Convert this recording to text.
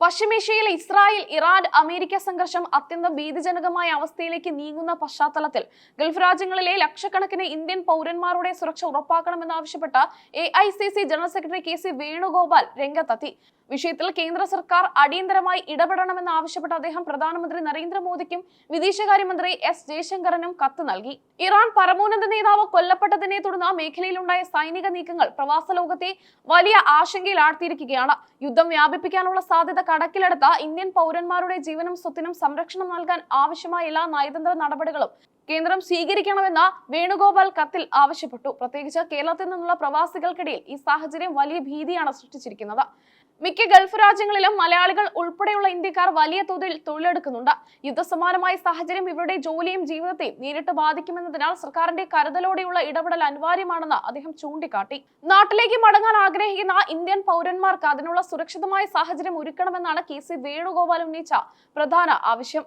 പശ്ചിമേഷ്യയിലെ Israel Iran America സംഘർഷം അത്യന്തം ഭീതിജനകമായ അവസ്ഥയിലേക്ക് നീങ്ങുന്ന പശ്ചാത്തലത്തിൽ ഗൾഫ് രാജ്യങ്ങളിലെ ലക്ഷക്കണക്കിന് ഇന്ത്യൻ പൗരന്മാരുടെ സുരക്ഷ ഉറപ്പാക്കണമെന്നാവശ്യപ്പെട്ട AICC general secretary KC Venugopal രംഗത്തെത്തി. വിഷയത്തിൽ കേന്ദ്ര സർക്കാർ അടിയന്തരമായി ഇടപെടണമെന്നാവശ്യപ്പെട്ട് അദ്ദേഹം പ്രധാനമന്ത്രി നരേന്ദ്രമോദിക്കും വിദേശകാര്യമന്ത്രി S ജയശങ്കറിനും കത്ത് നൽകി. ഇറാൻ പരമോന്നത നേതാവ് കൊല്ലപ്പെട്ടതിനെ തുടർന്ന് മേഖലയിലുണ്ടായ സൈനിക നീക്കങ്ങൾ പ്രവാസ ലോകത്തെ വലിയ ആശങ്കയിലാഴ്ത്തിയിരിക്കുകയാണ്. യുദ്ധം വ്യാപിപ്പിക്കാനുള്ള സാധ്യത കണക്കിലെടുത്ത ഇന്ത്യൻ പൗരന്മാരുടെ ജീവനും സ്വത്തിനും സംരക്ഷണം നൽകാൻ ആവശ്യമായ എല്ലാ നയതന്ത്ര നടപടികളും കേന്ദ്രം സ്വീകരിക്കണമെന്ന് വേണുഗോപാൽ കത്തിൽ ആവശ്യപ്പെട്ടു. പ്രത്യേകിച്ച് കേരളത്തിൽ നിന്നുള്ള പ്രവാസികൾക്കിടയിൽ ഈ സാഹചര്യം വലിയ ഭീതിയാണ് സൃഷ്ടിച്ചിരിക്കുന്നത്. മിക്ക ഗൾഫ് രാജ്യങ്ങളിലും മലയാളികൾ ഉൾപ്പെടെയുള്ള ഇന്ത്യക്കാർ വലിയ തോതിൽ തൊഴിലെടുക്കുന്നുണ്ട്. യുദ്ധസമാനമായ സാഹചര്യം ഇവരുടെ ജോലിയും ജീവിതത്തെയും നേരിട്ട് ബാധിക്കുമെന്നതിനാൽ സർക്കാരിന്റെ കരുതലോടെയുള്ള ഇടപെടൽ അനിവാര്യമാണെന്ന് അദ്ദേഹം ചൂണ്ടിക്കാട്ടി. നാട്ടിലേക്ക് മടങ്ങാൻ ആഗ്രഹിക്കുന്ന ഇന്ത്യൻ പൗരന്മാർക്ക് അതിനുള്ള സുരക്ഷിതമായ സാഹചര്യം ഒരുക്കണമെന്നാണ് KC വേണുഗോപാൽ ഉന്നയിച്ച പ്രധാന ആവശ്യം.